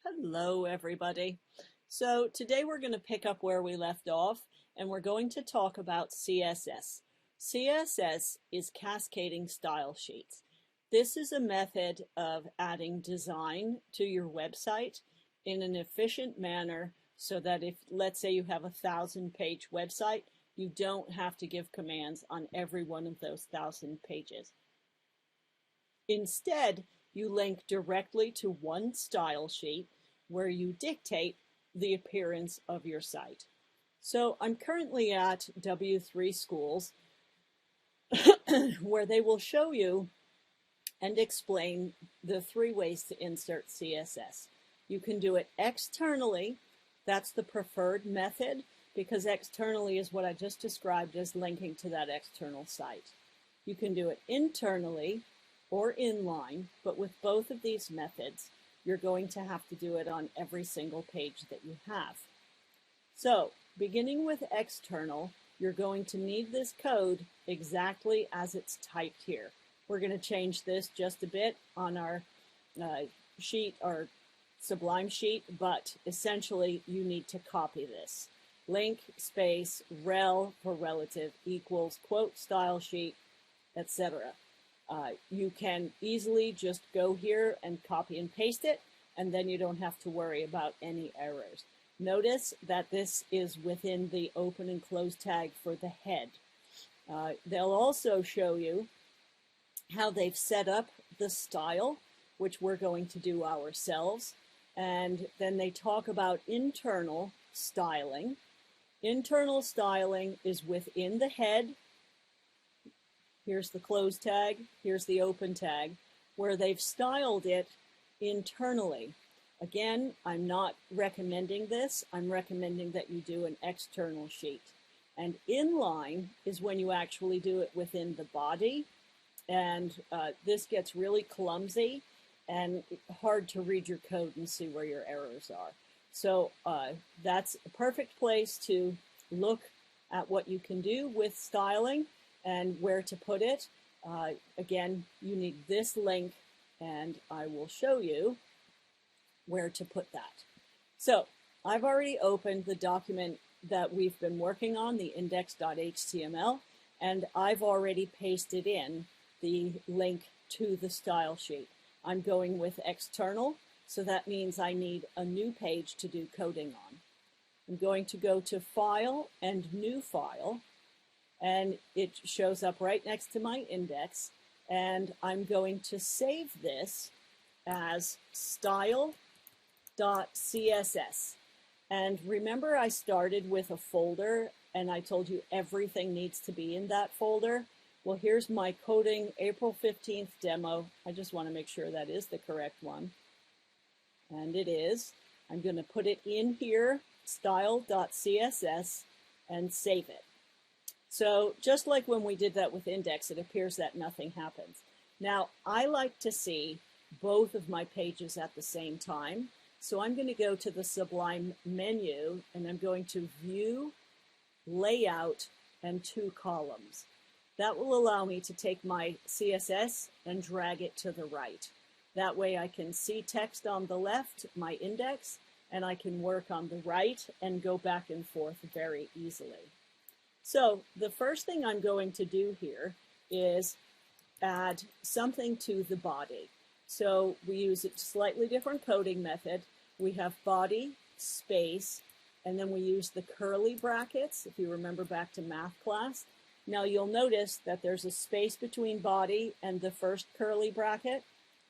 Hello, everybody. So today we're going to pick up where we left off, and we're going to talk about CSS. CSS is cascading style sheets. This is a method of adding design to your website in an efficient manner so that if, let's say, you have a 1,000-page website, you don't have to give commands on every one of those 1,000 pages. Instead, you link directly to one style sheet where you dictate the appearance of your site. So I'm currently at W3 Schools where they will show you and explain the 3 ways to insert CSS. You can do it externally. That's the preferred method because externally is what I just described as linking to that external site. You can do it internally or inline, but with both of these methods, you're going to have to do it on every single page that you have. So, beginning with external, you're going to need this code exactly as it's typed here. We're going to change this just a bit on our sheet, our Sublime sheet, but essentially you need to copy this. Link, space, rel for relative equals, quote, style sheet, etc. You can easily just go here and copy and paste it, and then you don't have to worry about any errors. Notice that this is within the open and close tag for the head. They'll also show you how they've set up the style, which we're going to do ourselves. And then they talk about internal styling. Internal styling is within the head. Here's the close tag, here's the open tag, where they've styled it internally. Again, I'm not recommending this. I'm recommending that you do an external sheet. And inline is when you actually do it within the body. And this gets really clumsy and hard to read your code and see where your errors are. So that's a perfect place to look at what you can do with styling and where to put it. Again, you need this link, and I will show you where to put that. So I've already opened the document that we've been working on, the index.html, and I've already pasted in the link to the style sheet. I'm going with external, so that means I need a new page to do coding on. I'm going to go to File and New File, and it shows up right next to my index, and I'm going to save this as style.css. And remember, I started with a folder and I told you everything needs to be in that folder. Well, here's my coding April 15th demo. I just want to make sure that is the correct one. And it is. I'm going to put it in here, style.css, and save it. So just like when we did that with index, it appears that nothing happens. Now, I like to see both of my pages at the same time. So I'm going to go to the Sublime menu, and I'm going to View, Layout, and 2 columns. That will allow me to take my CSS and drag it to the right. That way I can see text on the left, my index, and I can work on the right and go back and forth very easily. So the first thing I'm going to do here is add something to the body. So we use a slightly different coding method. We have body, space, and then we use the curly brackets, if you remember back to math class. Now you'll notice that there's a space between body and the first curly bracket.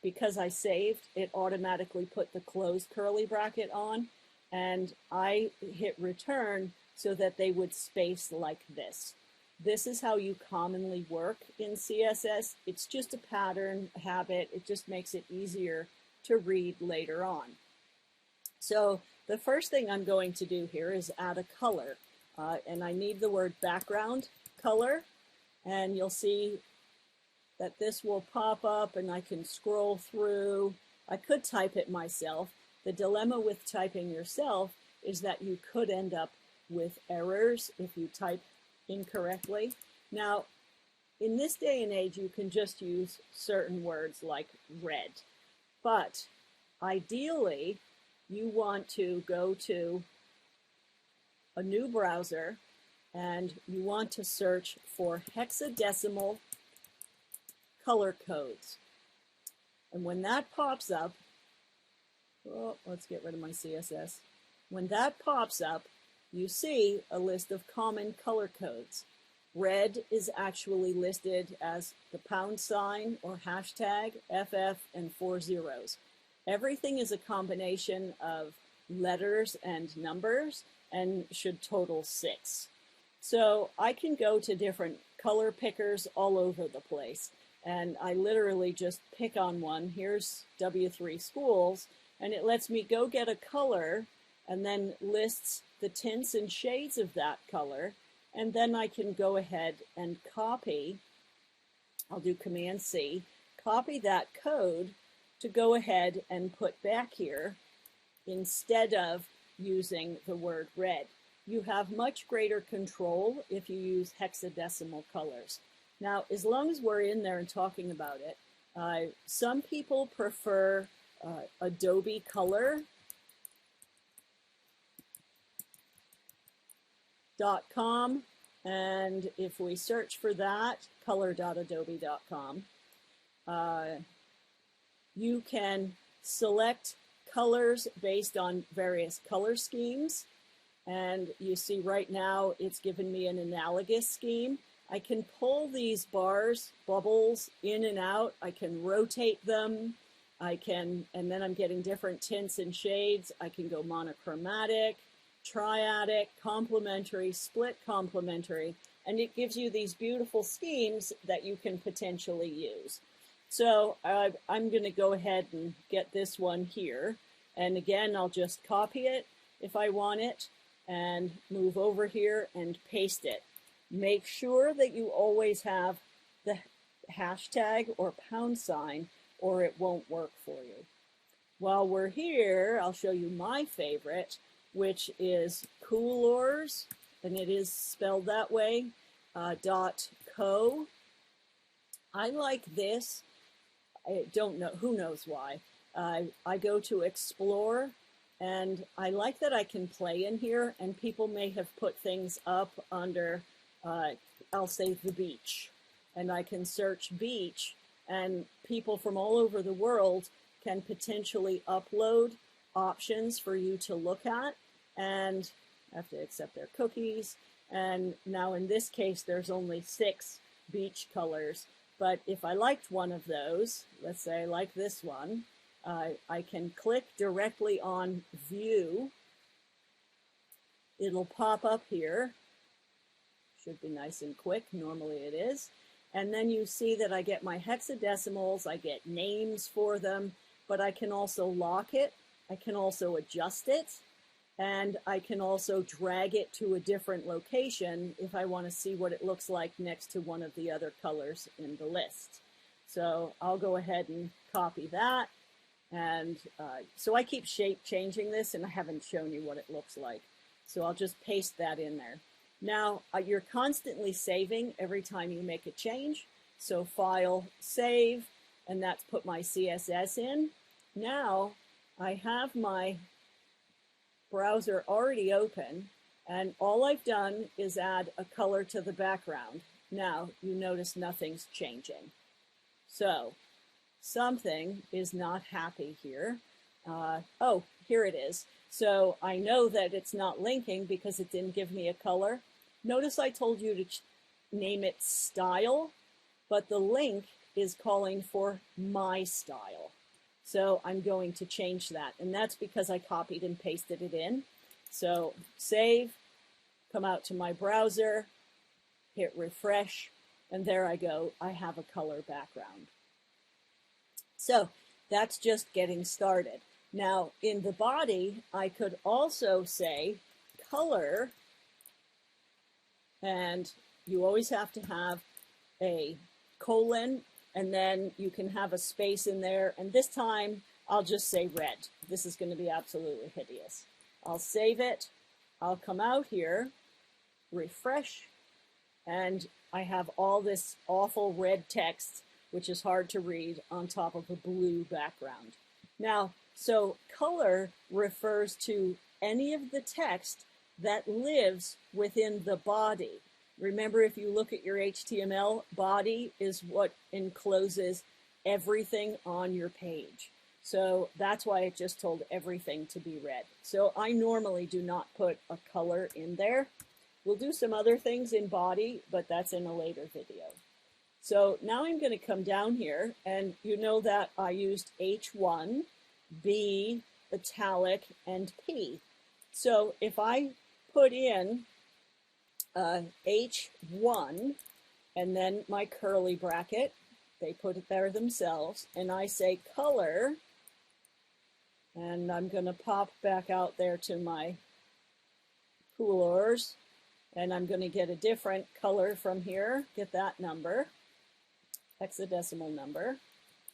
Because I saved, it automatically put the closed curly bracket on, and I hit return so that they would space like this. This is how you commonly work in CSS. It's just a pattern, habit. It just makes it easier to read later on. So the first thing I'm going to do here is add a color, and I need the word background color, and you'll see that this will pop up and I can scroll through. I could type it myself. The dilemma with typing yourself is that you could end up with errors if you type incorrectly. Now, in this day and age, you can just use certain words like red. But ideally, you want to go to a new browser and you want to search for hexadecimal color codes. And when that pops up, oh, let's get rid of my CSS. When that pops up, you see a list of common color codes. Red is actually listed as the # or hashtag, FF, and 4 zeros. Everything is a combination of letters and numbers and should total 6. So I can go to different color pickers all over the place. And I literally just pick on one. Here's W3 schools, and it lets me go get a color and then lists the tints and shades of that color. And then I can go ahead and copy, I'll do Command C, copy that code to go ahead and put back here instead of using the word red. You have much greater control if you use hexadecimal colors. Now, as long as we're in there and talking about it, some people prefer Adobe Color.com, and if we search for that, color.adobe.com, you can select colors based on various color schemes. And you see right now it's given me an analogous scheme. I can pull these bars, bubbles, in and out. I can rotate them. And then I'm getting different tints and shades. I can go monochromatic, triadic, complementary, split complementary, and it gives you these beautiful schemes that you can potentially use. So I'm going to go ahead and get this one here. And again, I'll just copy it if I want it and move over here and paste it. Make sure that you always have the hashtag or # or it won't work for you. While we're here, I'll show you my favorite, which is Coolors, and it is spelled that way, .co. I like this. I don't know, who knows why. I go to Explore, and I like that I can play in here, and people may have put things up under, I'll say the beach, and I can search beach, and people from all over the world can potentially upload options for you to look at, and I have to accept their cookies. And now in this case, there's only 6 beach colors. But if I liked one of those, let's say I like this one, I can click directly on View. It'll pop up here. Should be nice and quick. Normally it is. And then you see that I get my hexadecimals. I get names for them. But I can also lock it. I can also adjust it. And I can also drag it to a different location if I want to see what it looks like next to one of the other colors in the list. So I'll go ahead and copy that. And so I keep shape changing this, and I haven't shown you what it looks like. So I'll just paste that in there. Now, you're constantly saving every time you make a change. So File, Save, and that's put my CSS in. Now, I have my browser already open, and all I've done is add a color to the background. Now, you notice nothing's changing. So, something is not happy here. Oh, here it is. So I know that it's not linking because it didn't give me a color. Notice I told you to name it style, but the link is calling for my style. So I'm going to change that, and that's because I copied and pasted it in. So save, come out to my browser, hit refresh, and there I go. I have a color background. So that's just getting started. Now, in the body, I could also say color, and you always have to have a colon, and then you can have a space in there. And this time, I'll just say red. This is going to be absolutely hideous. I'll save it. I'll come out here, refresh, and I have all this awful red text, which is hard to read, on top of a blue background. Now, so color refers to any of the text that lives within the body. Remember, if you look at your HTML, body is what encloses everything on your page. So that's why it just told everything to be red. So I normally do not put a color in there. We'll do some other things in body, but that's in a later video. So now I'm going to come down here, and you know that I used H1, B, italic, and P. So if I put in H1 and then my curly bracket, they put it there themselves, and I say color, and I'm going to pop back out there to my coolers, and I'm going to get a different color from here, get that number, hexadecimal number,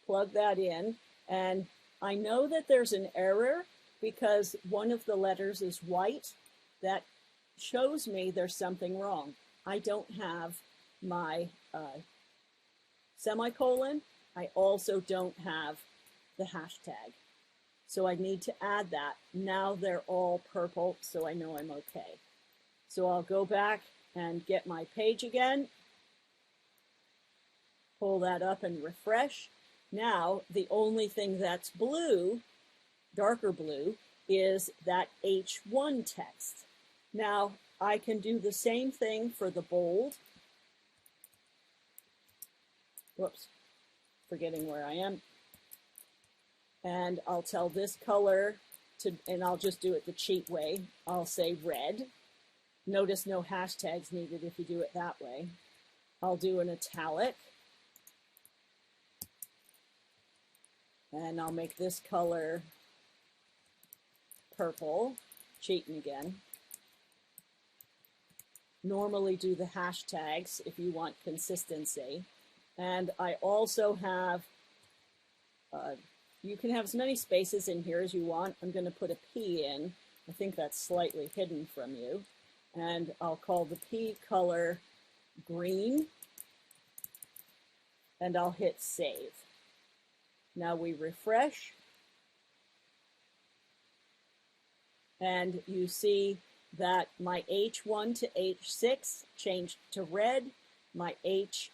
plug that in, and I know that there's an error because one of the letters is white. That shows me there's something wrong. I don't have my semicolon. I also don't have the hashtag. So I need to add that. Now they're all purple, so I know I'm okay. So I'll go back and get my page again, pull that up and refresh. Now the only thing that's blue, darker blue, is that H1 text. Now I can do the same thing for the bold. Whoops, forgetting where I am. And I'll tell this color to, and I'll just do it the cheat way. I'll say red. Notice no hashtags needed if you do it that way. I'll do an italic. And I'll make this color purple. Cheating again. Normally do the hashtags if you want consistency. And I also have, you can have as many spaces in here as you want. I'm going to put a P in. I think that's slightly hidden from you. And I'll call the P color green. And I'll hit save. Now we refresh. And you see that my H1 to H6 changed to red. My H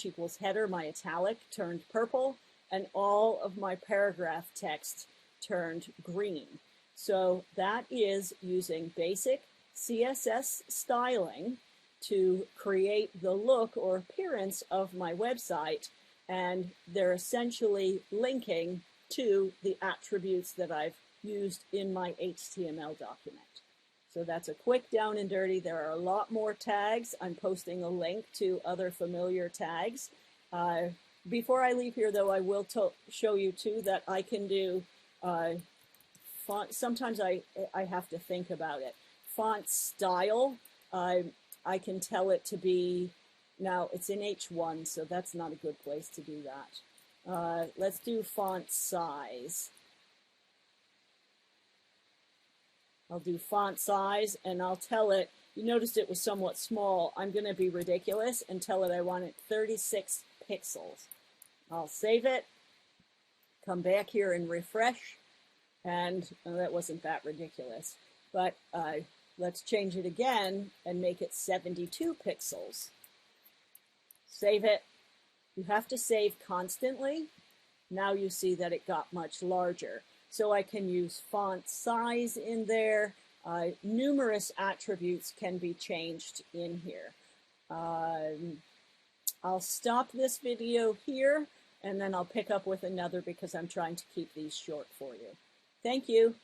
equals header, my italic turned purple, and all of my paragraph text turned green. So that is using basic CSS styling to create the look or appearance of my website, and they're essentially linking to the attributes that I've used in my HTML document. So that's a quick down and dirty. There are a lot more tags. I'm posting a link to other familiar tags. Before I leave here, though, I will show you, too, that I can do font. Sometimes I have to think about it. Font style, I can tell it to be, now it's in H1, so that's not a good place to do that. Let's do font size. I'll do font size, and I'll tell it, you noticed it was somewhat small. I'm going to be ridiculous and tell it I want it 36 pixels. I'll save it, come back here and refresh, and that wasn't that ridiculous. But let's change it again and make it 72 pixels. Save it. You have to save constantly. Now you see that it got much larger. So I can use font size in there. Numerous attributes can be changed in here. I'll stop this video here, and then I'll pick up with another because I'm trying to keep these short for you. Thank you.